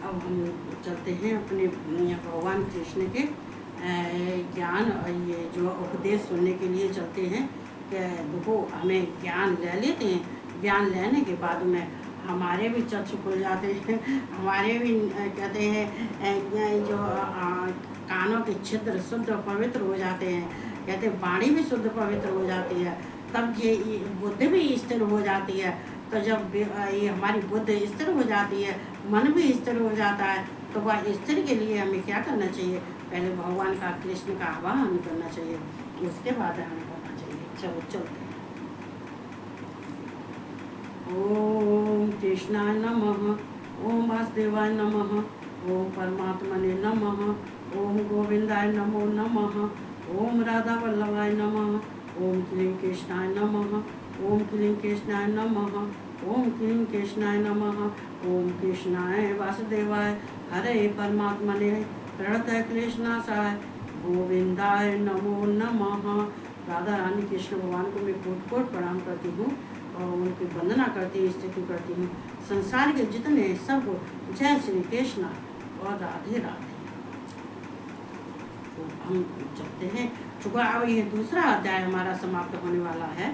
अब हम चलते हैं अपने भगवान कृष्ण के ज्ञान और ये जो उपदेश सुनने के लिए चलते हैं कि देखो हमें ज्ञान ले लेते हैं। ज्ञान लेने के बाद में हमारे भी चक्षु खुल जाते हैं, हमारे भी कहते हैं जो कानों के छिद्र शुद्ध पवित्र हो जाते हैं, कहते हैं वाणी भी शुद्ध पवित्र हो जाती है, तब ये बुद्धि भी स्थिर हो जाती है। तो जब ये हमारी बुद्धि स्थिर हो जाती है, मन भी स्थिर हो जाता है, तो वह स्थिर के लिए हमें क्या करना चाहिए? पहले भगवान का कृष्ण का आवाहन करना चाहिए, उसके बाद हमें करना चाहिए। चलो चलते हैं। ओम कृष्णाय नमः, ओम वासुदेवाय नमः, ओम परमात्मने नमः, ओम गोविंदाय नमो नमः, ओम राधा वल्लभाय नमः, ओम क्लीं कृष्णाय नमः, ओम क्लीं कृष्णाय नमः, ओम क्लीं कृष्णाय नमः, ओम कृष्णाय वासुदेवाय हरे परमात्मने प्रणतः क्लेशनाशाय गोविंदाय नमो नमः। राधा रानी कृष्ण भगवान को मैं कोट कोट प्रणाम करती हूँ और उनकी वंदना करती हूँ, स्तुति करती हूँ। संसार के जितने सब जय श्री कृष्ण और राधे राधे। तो हम चलते हैं, चूँकि अब ये दूसरा अध्याय हमारा समाप्त होने वाला है,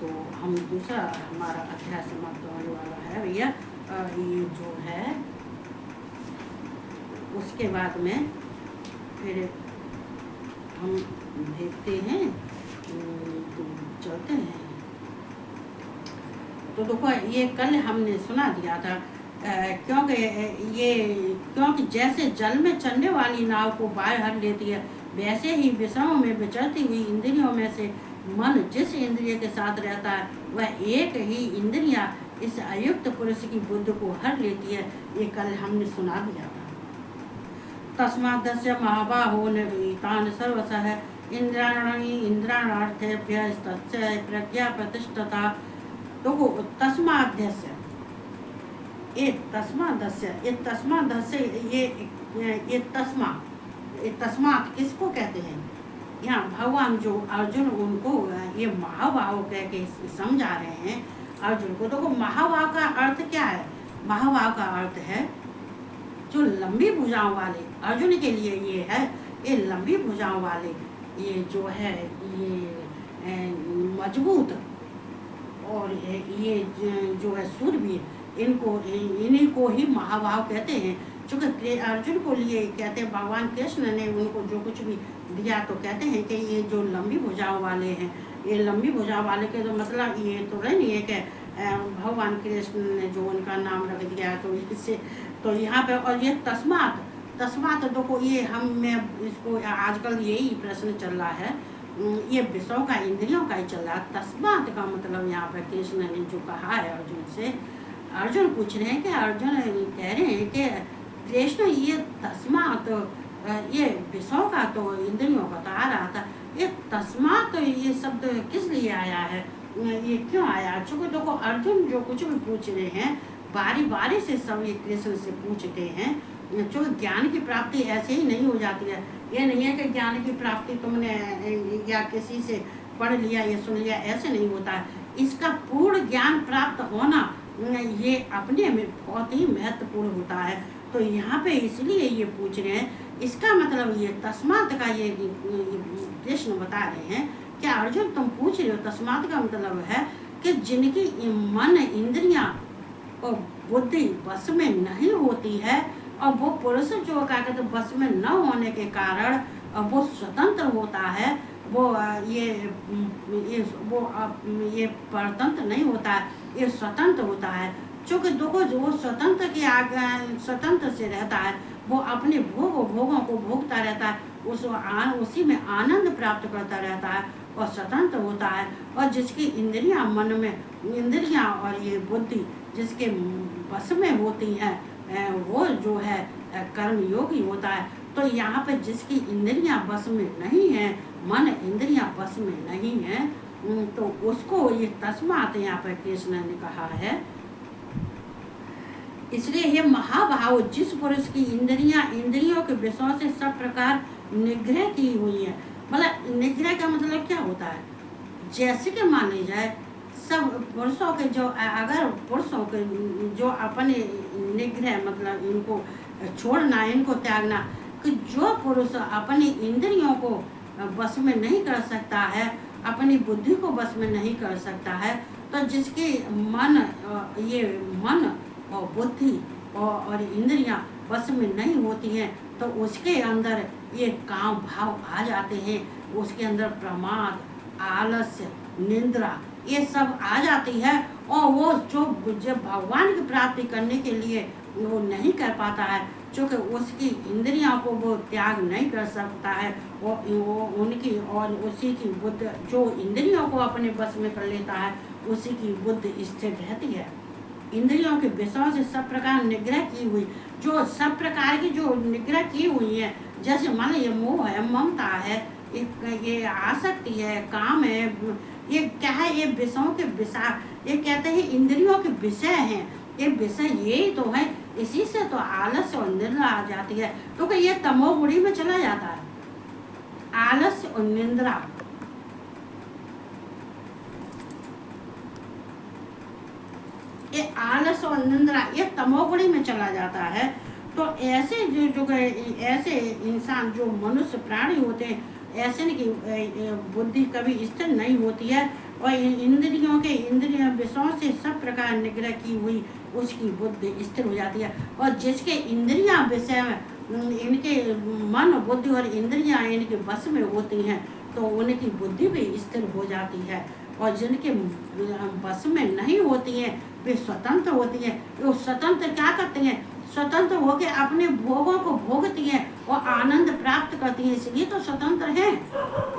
तो हम दूसरा हमारा अध्याय समाप्त होने वाला है भैया। ये जो है उसके बाद में फिर हम देखते हैं, तो चलते हैं। तो देखो ये कल हमने सुना दिया था, क्योंकि जैसे जल में चलने वाली नाव को बाहर लेती है, वैसे ही विषयों में विचरती हुई इंद्रियों में से मन जिस इंद्रिय के साथ रहता है वह एक ही इंद्रिया इस अयुक्त पुरुष की बुद्धि को हर लेती है। ये कल हमने सुना दिया था। तस्माद्दस्य महाबाहो निर्वीतान् सर्वशः इंद्राणी इंद्राणार्थेभ्य तस्य प्रज्ञा प्रतिष्ठता। तो तस्माद्दस्य ये तस्मात् किसको कहते हैं? यहाँ भगवान जो अर्जुन उनको ये महाभाव कह के समझा रहे हैं अर्जुन को। देखो महाभाव का अर्थ क्या है? महाभाव का अर्थ है जो लंबी भुजाओं वाले, अर्जुन के लिए ये है, ये लंबी भुजाओं वाले, ये जो है ये मजबूत और ये जो है सूरवीर, इन्हीं को ही महाभाव कहते हैं। चूँकि अर्जुन को लिए कहते हैं, भगवान कृष्ण ने उनको जो कुछ भी दिया तो कहते हैं कि ये जो लंबी भुजाओं वाले हैं, ये लंबी भुजाओं वाले के तो मतलब ये तो नहीं है कि भगवान कृष्ण ने जो उनका नाम रख दिया तो इससे तो यहाँ पे। और ये तस्मात देखो ये मैं इसको आजकल यही प्रश्न चल रहा है, ये विषयों का इंद्रियों का ही चल रहा है। तस्मात का मतलब यहाँ पर कृष्ण ने जो कहा है अर्जुन से, अर्जुन पूछ रहे हैं कि अर्जुन कह रहे हैं कि कृष्ण ये तस्मात ये विषयों का तो इंद्रियों का तो आ रहा था, ये तस्मात ये शब्द किस लिए आया है, ये क्यों आया? चूँकि देखो अर्जुन जो कुछ भी पूछ रहे हैं बारी बारी से सब ये कृष्ण से पूछते हैं। जो ज्ञान की प्राप्ति ऐसे ही नहीं हो जाती है। ये नहीं है कि ज्ञान की प्राप्ति तुमने या किसी से पढ़ लिया या सुन लिया, ऐसे नहीं होता है। इसका पूर्ण ज्ञान प्राप्त होना ये अपने में बहुत ही महत्वपूर्ण होता है। तो यहाँ पे इसलिए ये पूछ रहे हैं, इसका मतलब ये तस्मात का ये कृष्ण बता रहे हैं कि अर्जुन तुम पूछ रहे हो, तस्मात का मतलब है कि जिनकी मन इंद्रियां और बुद्धि बस में नहीं होती है और वो पुरुष जो क्या कहते बस में न होने के कारण वो स्वतंत्र होता है, वो ये परतंत्र नहीं होता है, ये स्वतंत्र होता है। चूँकि देखो जो स्वतंत्र के आगे स्वतंत्र से रहता है, वो अपने भोगों को भोगता रहता है, उसी में आनंद प्राप्त करता रहता है और स्वतंत्र होता है। और जिसकी इंद्रियां मन में इंद्रियां और ये बुद्धि जिसके बस में होती हैं, वो जो है कर्मयोगी होता है। तो यहाँ पे जिसकी इंद्रियां बस में नहीं है, मन इंद्रियां बस में नहीं है, तो उसको ये तस्मात यहाँ पर कृष्ण ने कहा है। इसलिए ये महाभाव जिस पुरुष की इंद्रियों के विषयों से सब प्रकार निग्रह की हुई है। मतलब निग्रह का मतलब क्या होता है? जैसे कि मान ली जाए सब पुरुषों के जो अगर पुरुषों के जो अपने निग्रह मतलब इनको छोड़ना, इनको त्यागना, कि जो पुरुष अपनी इंद्रियों को बस में नहीं कर सकता है, अपनी बुद्धि को बस में नहीं कर सकता है, तो जिसके मन ये मन और बुद्धि और इंद्रियां बस में नहीं होती हैं, तो उसके अंदर ये काम भाव आ जाते हैं, उसके अंदर प्रमाद, आलस्य, निंद्रा ये सब आ जाती है। और वो जो जब भगवान की प्राप्ति करने के लिए वो नहीं कर पाता है, चूँकि उसकी इंद्रियों को वो त्याग नहीं कर सकता है, वो उनकी और उसी की बुद्धि जो इंद्रियों को अपने बस में कर लेता है, उसी की बुद्धि स्थिर रहती है। इंद्रियों के विषयों से सब प्रकार निग्रह की हुई, जो सब प्रकार की जो निग्रह की हुई है, जैसे मान ये मोह है, ममता है, ये आसक्ति है, काम है, ये क्या है, ये विषयों के विषय, ये कहते हैं इंद्रियों के विषय हैं, ये विषय यही तो है, इसी से तो आलस्य और निद्रा आ जाती है, क्योंकि ये तमोगुणी में चला जाता है, आलस्य और निद्रा। ये आलस और निंद्रा ये तमोगुणी में चला जाता है। तो ऐसे जो ऐसे इंसान जो मनुष्य प्राणी होते हैं, ऐसे नहीं कि बुद्धि कभी स्थिर नहीं होती है, और इंद्रियों विषयों से सब प्रकार निग्रह की हुई उसकी बुद्धि स्थिर हो जाती है। और जिसके इंद्रियां विषय में इनके मन बुद्धि और इंद्रियां इनके बस में होती हैं, तो उनकी बुद्धि भी स्थिर हो जाती है। और जिनके बस में नहीं होती हैं, वे स्वतंत्र होती हैं। वो स्वतंत्र क्या करते हैं, स्वतंत्र होकर अपने भोगों को भोगती हैं और आनंद प्राप्त करती हैं, इसलिए तो स्वतंत्र हैं।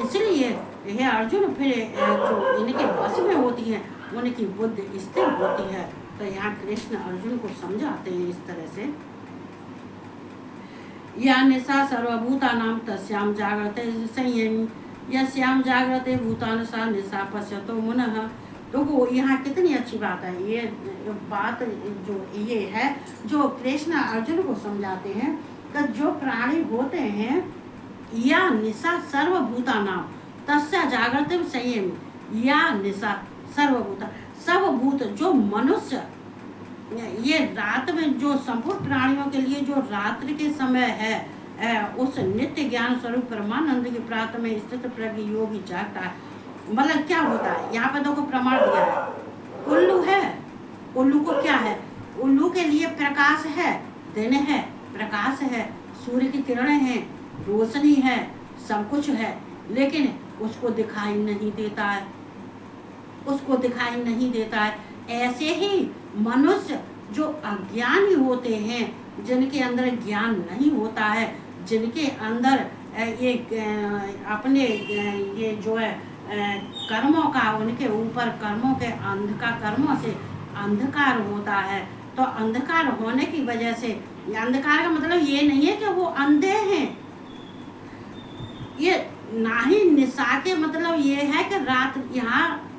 इसलिए यह अर्जुन फिर जो इनके बस में होती हैं, उनकी बुद्धि स्थिर होती है। तो यहाँ कृष्ण अर्जुन को समझाते हैं इस तरह से, या निशा सर्वभूतानां तस्यां जागृते संयमी यस्यां जागृते भूतानि सा निशा पश्यतो मुनः। तो यहाँ कितनी अच्छी बात है, ये बात जो ये है जो कृष्ण अर्जुन को समझाते हैं कि जो प्राणी होते हैं, या निशा सर्वभूतानां तस्या जागृते संयमी, या निशा सर्वभूता सब भूत जो मनुष्य, ये रात में जो संपूर्ण प्राणियों के लिए जो रात्रि के समय है, उस नित्य ज्ञान स्वरूप परमानंद की प्राप्त में स्थित प्रज्ञ योगी जागता है। मतलब क्या होता है, यहाँ पे देखो प्रमाण दिया है, उल्लू है, उल्लू को क्या है, उल्लू के लिए प्रकाश है, दिन है, प्रकाश है, सूर्य की किरणें हैं, रोशनी है, सब कुछ है, लेकिन उसको दिखाई नहीं देता है, उसको दिखाई नहीं देता है। ऐसे ही मनुष्य जो अज्ञानी होते हैं, जिनके अंदर ज्ञान नहीं होता है, जिनके अंदर ये अपने ये जो है कर्मों का, उनके ऊपर कर्मों के कर्मों से अंधकार होता है, तो अंधकार होने की वजह से, अंधकार का मतलब ये नहीं है कि वो अंधे हैं, ये ना ही निशा के मतलब ये है कि रात, यहाँ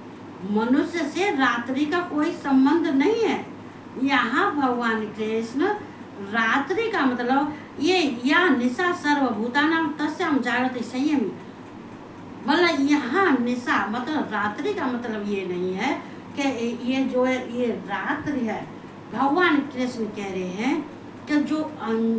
मनुष्य से रात्रि का कोई संबंध नहीं है। यहाँ भगवान कृष्ण रात्रि का मतलब ये, या निशा सर्वभूतानां तस्यां जागृते संयमी, मतलब यहाँ निशा मतलब रात्रि का मतलब ये नहीं है कि ये जो है ये रात्रि है। भगवान कृष्ण कह रहे हैं कि जो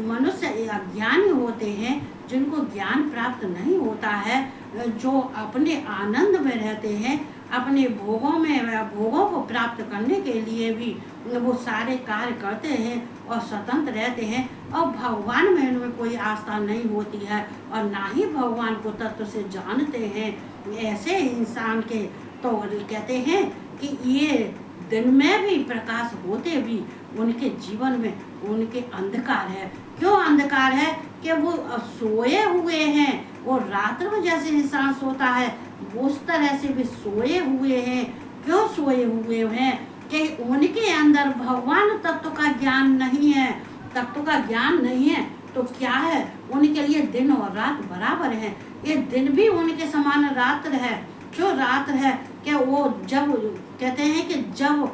मनुष्य अज्ञानी होते हैं, जिनको ज्ञान प्राप्त नहीं होता है, जो अपने आनंद में रहते हैं, अपने भोगों को प्राप्त करने के लिए भी वो सारे कार्य करते हैं और स्वतंत्र रहते हैं, और भगवान में उनमें कोई आस्था नहीं होती है, और ना ही भगवान को तत्व से जानते हैं। ऐसे इंसान के तो कहते हैं कि ये दिन में भी प्रकाश होते भी उनके जीवन में उनके अंधकार है। क्यों अंधकार है कि वो सोए हुए हैं, वो रात्र में जैसे इंसान सोता है उस तरह से भी सोए हुए हैं। क्यों सोए हुए हैं कि उनके अंदर भगवान तत्व का ज्ञान नहीं है, तत्व का ज्ञान नहीं है, तो क्या है, उनके लिए दिन और रात बराबर है। ये दिन भी उनके समान रात्र है। क्यों रात्र है कि वो जब कहते हैं कि जब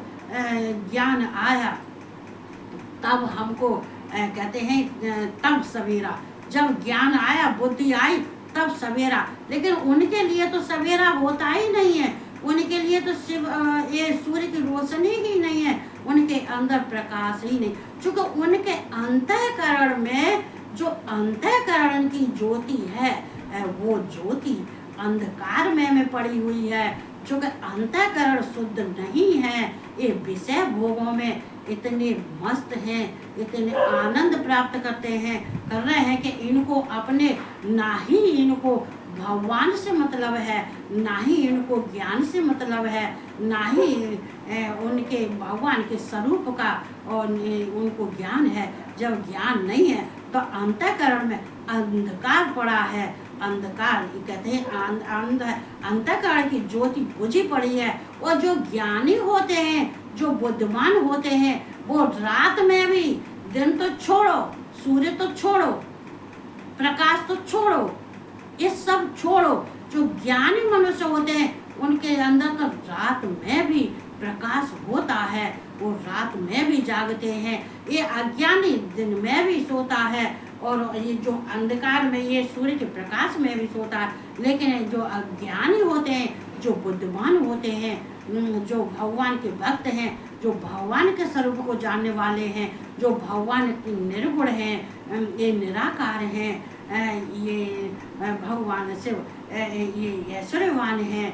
ज्ञान आया तब हमको कहते हैं तब सवेरा, जब ज्ञान आया, बुद्धि आई, तब सवेरा। लेकिन उनके लिए तो सवेरा होता ही नहीं है, उनके लिए तो सिर्फ ये सूर्य की रोशनी ही नहीं है, उनके अंदर प्रकाश ही नहीं, क्योंकि उनके अंतःकरण में जो अंतःकरण की ज्योति है वो ज्योति अंधकार में पड़ी हुई है। क्योंकि अंतःकरण शुद्ध नहीं है, ये विषय भोगों में इतने मस्त हैं, इतने आनंद प्राप्त कर रहे हैं कि इनको अपने ना ही इनको भगवान से मतलब है, ना ही इनको ज्ञान से मतलब है, ना ही उनके भगवान के स्वरूप का और उनको ज्ञान है। जब ज्ञान नहीं है तो अंतःकरण में अंधकार पड़ा है। अंधकार कहते हैं अंतःकरण की ज्योति बुझी पड़ी है। और जो ज्ञानी होते हैं, जो बुद्धिमान होते हैं, वो रात में भी, दिन तो छोड़ो, सूर्य तो छोड़ो, प्रकाश तो छोड़ो, ये सब छोड़ो, जो ज्ञानी मनुष्य होते हैं उनके अंदर तो रात में भी प्रकाश होता है, वो रात में भी जागते हैं। ये अज्ञानी दिन में भी सोता है और ये जो अंधकार में ये सूर्य के प्रकाश में भी सोता है। लेकिन जो अज्ञानी होते हैं, जो बुद्धिमान होते हैं, जो भगवान के भक्त हैं, जो भगवान के स्वरूप को जानने वाले हैं, जो भगवान के निर्गुण हैं, ये निराकार हैं, ये भगवान से ये ऐश्वर्यवान हैं,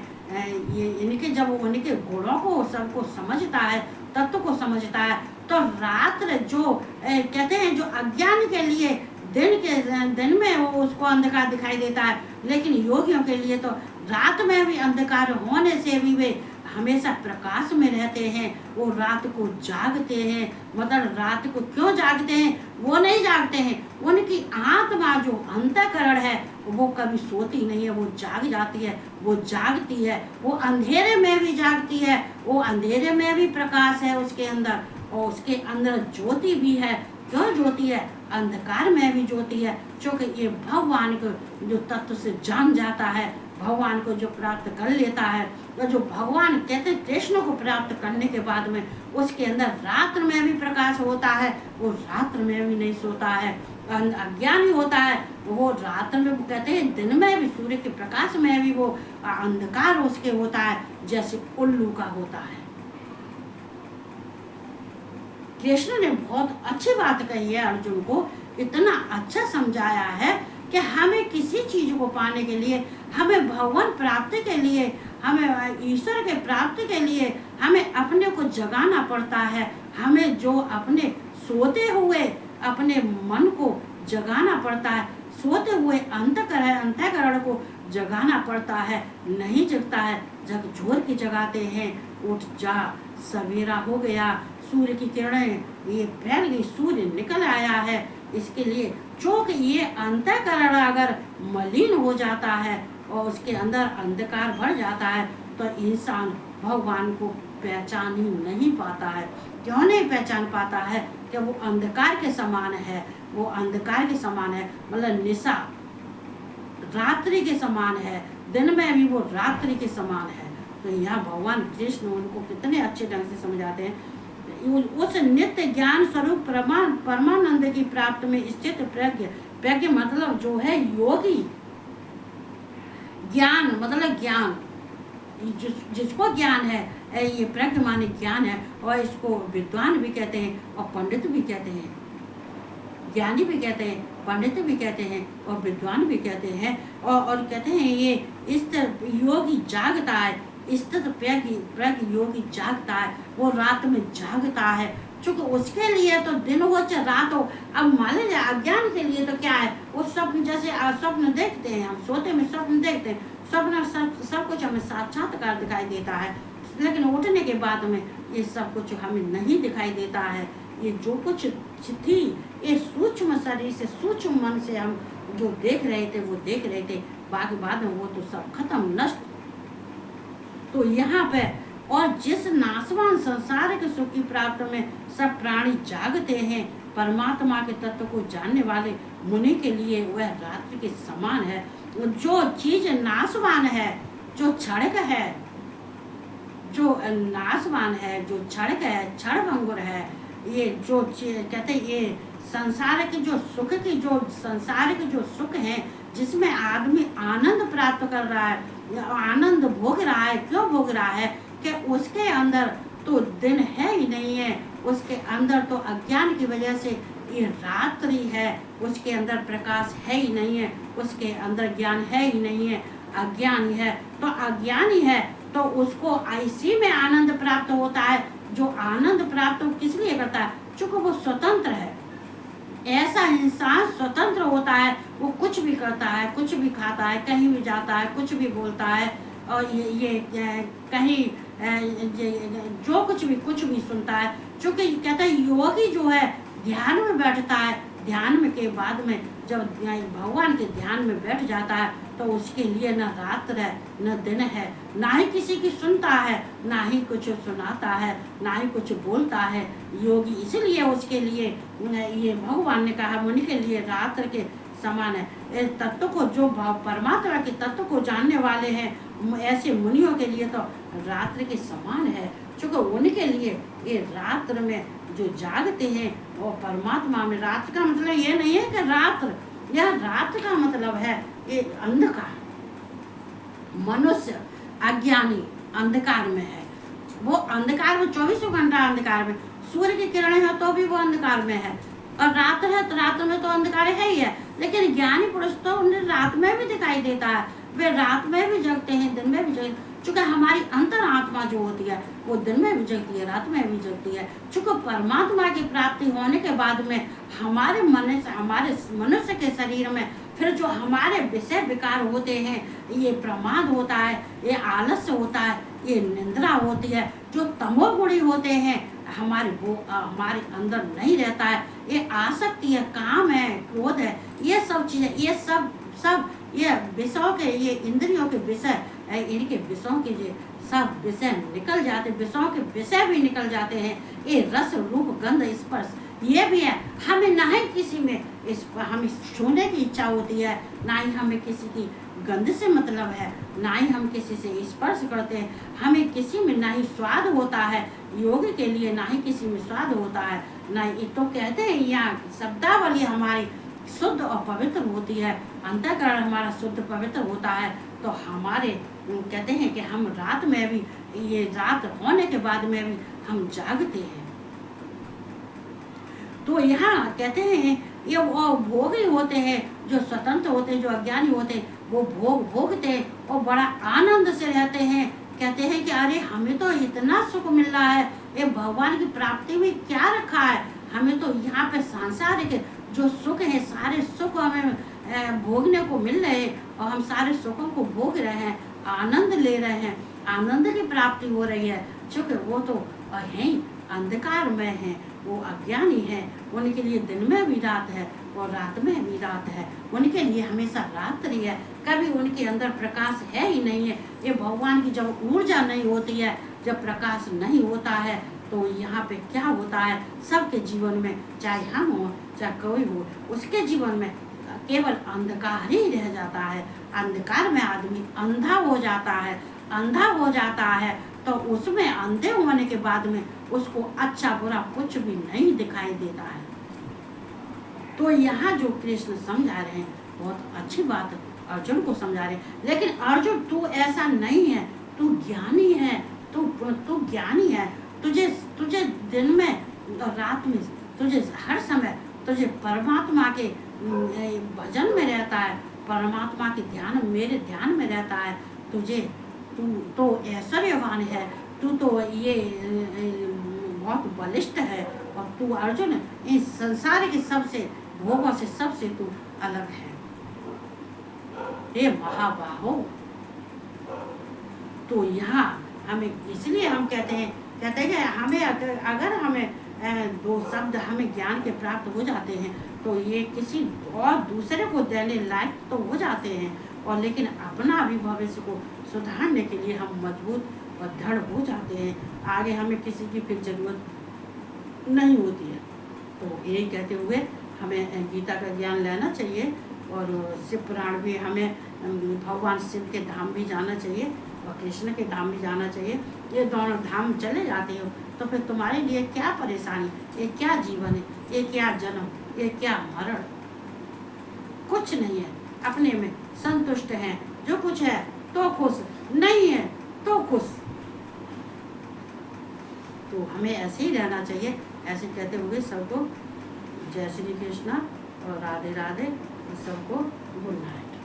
ये इनके जब उनके गुणों को सबको समझता है, तत्व को समझता है, तो रात्र जो कहते हैं जो अज्ञान के लिए दिन में वो उसको अंधकार दिखाई देता है, लेकिन योगियों के लिए तो रात में भी अंधकार होने से भी वे हमेशा प्रकाश में रहते हैं। वो रात को जागते हैं। मतलब रात को क्यों जागते हैं? वो नहीं जागते हैं, उनकी आत्मा जो अंतःकरण है वो कभी सोती नहीं है, वो जाग जाती है, वो जागती है, वो अंधेरे में भी जागती है, वो अंधेरे में भी प्रकाश है उसके अंदर, और उसके अंदर ज्योति भी है। क्यों ज्योति है? अंधकार में भी ज्योति है, क्योंकि ये भगवान को जो तत्व से जान जाता है, भगवान को जो प्राप्त कर लेता है, तो जो भगवान कहते हैं कृष्ण को प्राप्त करने के बाद में उसके अंदर रात्र में भी प्रकाश होता है, वो रात्र में भी नहीं सोता है। अज्ञानी होता है वो रात्र में, कहते हैं दिन में भी सूर्य के प्रकाश में भी वो अंधकार उसके होता है, जैसे उल्लू का होता है। कृष्ण ने बहुत अच्छी बात कही है, अर्जुन को इतना अच्छा समझाया है कि हमें किसी चीज को पाने के लिए, हमें भगवान प्राप्ति के लिए, हमें ईश्वर के प्राप्ति के लिए हमें अपने को जगाना पड़ता है। हमें जो अपने सोते हुए अपने मन को जगाना पड़ता है, सोते हुए अंतःकरण को जगाना पड़ता है। नहीं जगता है, झकझोर के जगाते हैं, उठ जा, सवेरा हो गया, सूर्य की किरणें ये फैल गई, सूर्य निकल आया है। इसके लिए चूंकि ये अंतःकरण अगर मलिन हो जाता है और उसके अंदर अंधकार भर जाता है तो इंसान भगवान को पहचान ही नहीं पाता है। क्यों नहीं पहचान पाता है? कि वो अंधकार के समान है, वो अंधकार के समान है, मतलब निशा रात्रि के समान है, दिन में भी वो रात्रि के समान है। तो यहाँ भगवान कृष्ण उनको कितने अच्छे ढंग से समझाते हैं। उस नित्य ज्ञान स्वरूप परमानंद की प्राप्त में स्थित प्रज्ञ मतलब जो है योगी। ज्ञान मतलब ज्ञान, जिसको ज्ञान है, ये प्रज्ञ माने ज्ञान है, और इसको विद्वान भी कहते हैं और पंडित भी कहते हैं, ज्ञानी भी कहते हैं, पंडित भी कहते हैं और विद्वान भी कहते हैं। और कहते हैं ये इस योगी जागता है, स्थित प्रज्ञ योगी जागता है, वो रात में जागता है, क्योंकि उसके लिए तो दिन हो चाहे रात हो। अब मान लीजिए अज्ञान के लिए तो क्या है, वो स्वप्न, जैसे स्वप्न देखते हैं, हम सोते में स्वप्न देखते हैं, स्वप्न सब कुछ हमें साक्षात्कार दिखाई देता है, लेकिन उठने के बाद में ये सब कुछ हमें नहीं दिखाई देता है। ये जो कुछ थी ये सूक्ष्म शरीर से, सूक्ष्म मन से हम जो देख रहे थे वो देख रहे थे, बाकी बाद में वो तो सब खत्म, नष्ट। तो यहाँ पे और जिस नाशवान संसार के सुख की प्राप्त में सब प्राणी जागते हैं, परमात्मा के तत्व को जानने वाले मुनि के लिए वह रात्रि के समान है। जो चीज नाशवान है, जो क्षणिक है, जो नाशवान है, जो क्षणिक है, क्षणभंगुर है, ये जो कहते हैं ये संसार के जो सुख की, जो संसार के जो सुख है जिसमें आदमी आनंद प्राप्त कर रहा है, आनंद भोग रहा है। क्यों भोग रहा है? कि उसके अंदर तो दिन है ही नहीं है, उसके अंदर तो अज्ञान की वजह से ये रात्रि है, उसके अंदर प्रकाश है ही नहीं है, उसके अंदर ज्ञान है ही नहीं है, अज्ञानी है। तो अज्ञानी है तो उसको इसी में आनंद प्राप्त होता है। जो आनंद प्राप्त किस लिए करता है? चूंकि वो स्वतंत्र है। ऐसा इंसान स्वतंत्र होता है, वो कुछ भी करता है, कुछ भी खाता है, कहीं भी जाता है, कुछ भी बोलता है, और ये कहीं जो कुछ भी सुनता है। चूंकि कहता है योगी जो है ध्यान में बैठता है, ध्यान में के बाद में जब भगवान के ध्यान में बैठ जाता है तो उसके लिए न रात्र है न दिन है, ना ही किसी की सुनता है, ना ही कुछ सुनाता है, ना ही कुछ बोलता है योगी। इसलिए उसके लिए ये भगवान ने कहा मुनि के लिए रात्र के समान है। इस तत्व को जो परमात्मा के तत्व को जानने वाले हैं ऐसे मुनियों के लिए तो रात्र के समान है। चूँकि उनके लिए ये रात्र में जो जागते हैं वो परमात्मा में। रात्र का मतलब ये नहीं है कि रात्र, यह रात्र का मतलब है ये अंधकार। मनुष्य अज्ञानी अंधकार में है, वो अंधकार में 24 घंटा अंधकार में, सूर्य की किरणें हैं तो भी वो अंधकार में है, और रात है तो रात में तो अंधकार है ही है। लेकिन ज्ञानी पुरुष तो उन्हें रात में भी दिखाई देता है, वे रात में भी जगते हैं, दिन में भी जगते। चूँकि हमारी अंतर आत्मा जो होती है वो दिन में भी जगती है, रात में भी जगती है। चूँकि परमात्मा की प्राप्ति होने के बाद में हमारे मन से, हमारे मनुष्य के शरीर में फिर जो हमारे विषय विकार होते हैं, ये प्रमाद होता है, ये आलस्य होता है, ये निंद्रा होती है, जो तमोगुणी होते हैं हमारे, वो हमारे अंदर नहीं रहता है। ये आसक्ति है, काम है, क्रोध है, ये सब चीज़ें, ये सब ये विषयों के, ये इंद्रियों के विषय, इनके विषयों के जो सब विषय निकल जाते, विषयों के विषय भी निकल जाते हैं। ये रस रूप गंध स्पर्श ये भी है। हमें ना ही किसी में हमें छूने की इच्छा होती है, ना ही हमें किसी की गंध से मतलब है, ना ही हम किसी से स्पर्श करते हैं। हमें किसी में ना ही स्वाद होता है, योग के लिए ना ही किसी में स्वाद होता है, ना ही। तो कहते हैं यहाँ शब्दावली हमारी शुद्ध और पवित्र होती है, अंतःकरण हमारा शुद्ध पवित्र होता है। तो हमारे कहते हैं कि हम रात में भी, ये रात होने के बाद में भी हम जागते हैं। तो यहाँ कहते हैं ये वो भोगी होते हैं, जो स्वतंत्र होते हैं, जो अज्ञानी होते हैं, वो भोगते हैं और बड़ा आनंद से रहते हैं। कहते हैं कि अरे हमें तो इतना सुख मिल रहा है, ये भगवान की प्राप्ति में क्या रखा है, हमें तो यहाँ पे सांसारिक जो सुख है, सारे सुख हमें भोगने को मिल रहे हैं, और हम सारे सुखों को भोग रहे हैं, आनंद ले रहे हैं, आनंद की प्राप्ति हो रही है। चूँकि वो तो है अंधकार में है, वो अज्ञानी है, उनके लिए दिन में भी रात है और रात में भी रात है, उनके लिए हमेशा रात्रि है, कभी उनके अंदर प्रकाश है ही नहीं है। ये भगवान की जब ऊर्जा नहीं होती है, जब प्रकाश नहीं होता है, तो यहाँ पे क्या होता है, सबके जीवन में, चाहे हम हो चाहे कोई हो, उसके जीवन में केवल अंधकार ही रह जाता है। अंधकार में आदमी अंधा हो जाता है, अंधा हो जाता है, तो उसमें अंधे होने के बाद में उसको अच्छा बुरा कुछ भी नहीं दिखाई देता है। तो यहाँ जो कृष्ण समझा रहे हैं बहुत अच्छी बात अर्जुन को समझा रहे हैं। लेकिन अर्जुन तू ऐसा नहीं है, तू ज्ञानी है, तू ज्ञानी है, तुझे दिन में और रात में, तुझे हर समय तुझे परमात्मा के भजन में रहता है, परमात्मा के ध्यान, मेरे ध्यान में रहता है। तू तो ऐश्वर्यवान है, तू तो ये बहुत बलिष्ठ है, और तू अर्जुन इस संसार के सबसे भोगों से सबसे तू अलग है, हे महाबाहो। तो यहाँ हमें इसलिए हम कहते हैं कि हमें अगर हमें दो शब्द हमें ज्ञान के प्राप्त हो जाते हैं तो ये किसी और दूसरे को देने लायक तो हो जाते हैं, और लेकिन अपना भी भविष्य को सुधारने के लिए हम मजबूत और दृढ़ हो जाते हैं। आगे हमें किसी की फिर जरूरत नहीं होती है। तो यही कहते हुए हमें गीता का ज्ञान लेना चाहिए, और शिव पुराण भी हमें भगवान शिव के धाम भी जाना चाहिए और कृष्ण के धाम भी जाना चाहिए। ये दोनों धाम चले जाते हो तो फिर तुम्हारे लिए क्या परेशानी, ये क्या जीवन है, ये क्या जन्म, ये क्या मरण, कुछ नहीं है। अपने में संतुष्ट हैं, जो कुछ है तो खुश, नहीं है तो खुश। तो हमें ऐसे ही रहना चाहिए। ऐसे कहते हुए सबको जय श्री कृष्णा और राधे राधे, सबको गुड नाइट।